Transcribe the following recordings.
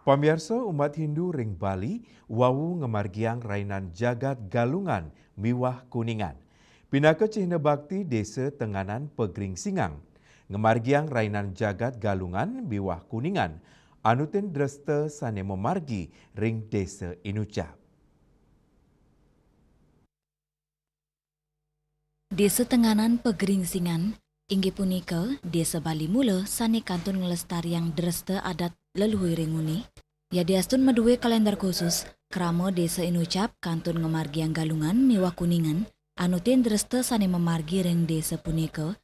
Pamirsa umat Hindu ring Bali, wawu ngemargiang rainan jagat galungan miwah kuningan. Pinaka cihna bakti desa Tenganan Pegring Singang. Ngemargiang rainan jagat galungan miwah kuningan. Anutin dresta sane memargi ring desa Inucap. Desa Tenganan Pegeringsingan, inggih punika desa Bali mula sane kantun ngelestariang dresta adat leluhur ringuni. Ya diastun medue kalender khusus, krama desa Inucap kantun ngemargiang galungan miwah kuningan, anutin dresta sane memargi ring desa punika,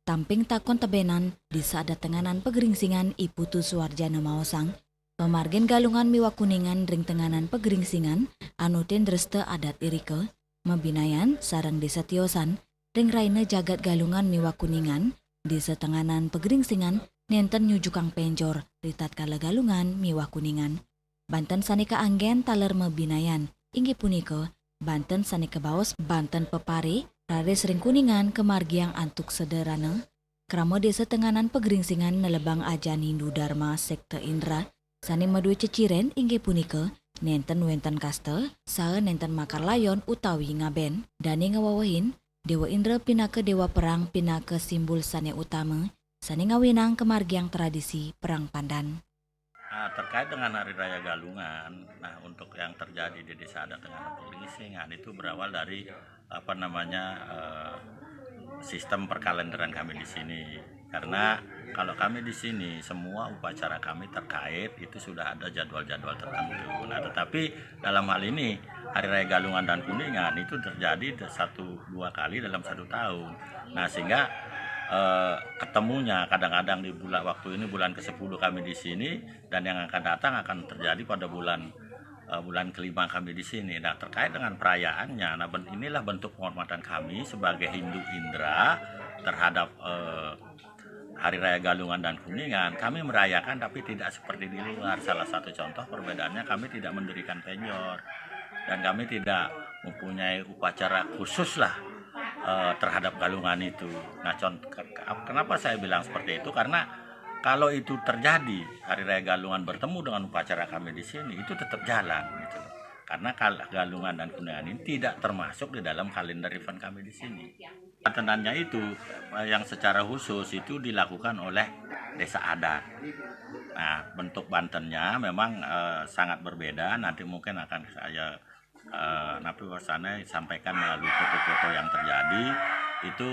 tamping takon tebenan desa adat Tenganan Pegeringsingan Iputu Suwarjana Maosang, pemargen galungan miwah kuningan ring Tenganan Pegeringsingan, anutin dresta adat irike, mebinayan sarang desa Tiosan, ring raine jagat galungan miwah kuningan, desa Tenganan Pegeringsingan, nenten nyujukang penjor, ritat kala galungan miwah kuningan. Banten sanika anggen taler mebinayan, inggih punika, Banten sanika baos Banten pepari, raris ring kuningan kemargiang antuk sederhana, krama desa Tenganan Pegeringsingan nelebang ajan Hindu Dharma sekte Indra, sani medue ceciren inggih punika, nenten wenten kastel, saha nenten makar layon utawi ngaben, dani ngawawahin, Dewa Indra pinaka dewa perang pinaka simbol sane utama, sane ngawinang kemargiang tradisi perang pandan. Nah, terkait dengan Hari Raya Galungan, nah untuk yang terjadi di Desa Adat Tenganan Pegeringsingan itu berawal dari sistem perkalenderan kami di sini. Karena kalau kami di sini semua upacara kami terkait itu sudah ada jadwal-jadwal tertentu. Nah, tetapi dalam hal ini Hari Raya Galungan dan Kuningan itu terjadi 1-2 kali dalam 1 tahun. Nah, sehingga ketemunya kadang-kadang di waktu ini bulan ke-10 kami di sini, dan yang akan datang akan terjadi pada bulan kelima kami di sini. Nah, terkait dengan perayaannya, nah inilah bentuk penghormatan kami sebagai Hindu Indra terhadap Hari Raya Galungan dan Kuningan. Kami merayakan tapi tidak seperti di luar. Salah satu contoh perbedaannya, kami tidak mendirikan penjor dan kami tidak mempunyai upacara khusus lah terhadap galungan itu. Nah, kenapa saya bilang seperti itu? Karena kalau itu terjadi, Hari Raya Galungan bertemu dengan upacara kami di sini, itu tetap jalan gitu. Karena galungan dan kuningan ini tidak termasuk di dalam kalender event kami di sini. Bantenannya itu yang secara khusus itu dilakukan oleh desa adat. Nah, bentuk bantennya memang sangat berbeda. Nanti mungkin akan saya sampaikan melalui foto-foto yang terjadi. Itu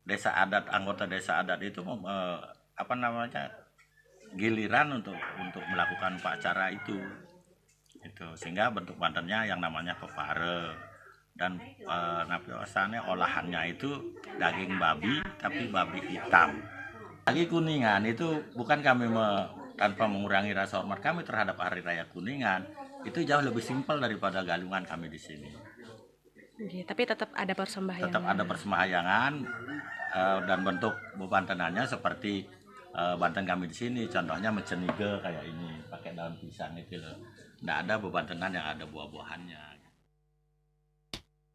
desa adat, anggota desa adat itu giliran untuk melakukan upacara itu sehingga bentuk bantennya yang namanya pepare, dan olahannya itu daging babi tapi babi hitam. Lagi Kuningan itu bukan kami tanpa mengurangi rasa hormat kami terhadap Hari Raya Kuningan, itu jauh lebih simpel daripada galungan kami di sini. Oke, tapi tetap ada persembahyangan. Tetap ada persembahyangan dan bentuk bebantenannya seperti banten kami di sini. Contohnya mecenige kayak ini, pakai daun pisang itu loh. Nggak ada bebantenan yang ada buah-buahannya.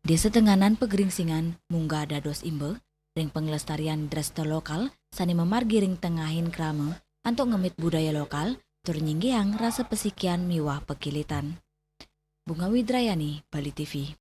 Desa Tenganan Pegeringsingan munggah dados imbe, ring pengelestarian dresta lokal, sani memargi ring tengahin krama, antuk ngemit budaya lokal, tur nyinggiang rasa pesikian miwah pekilitan. Bunga Widrayani, Bali TV.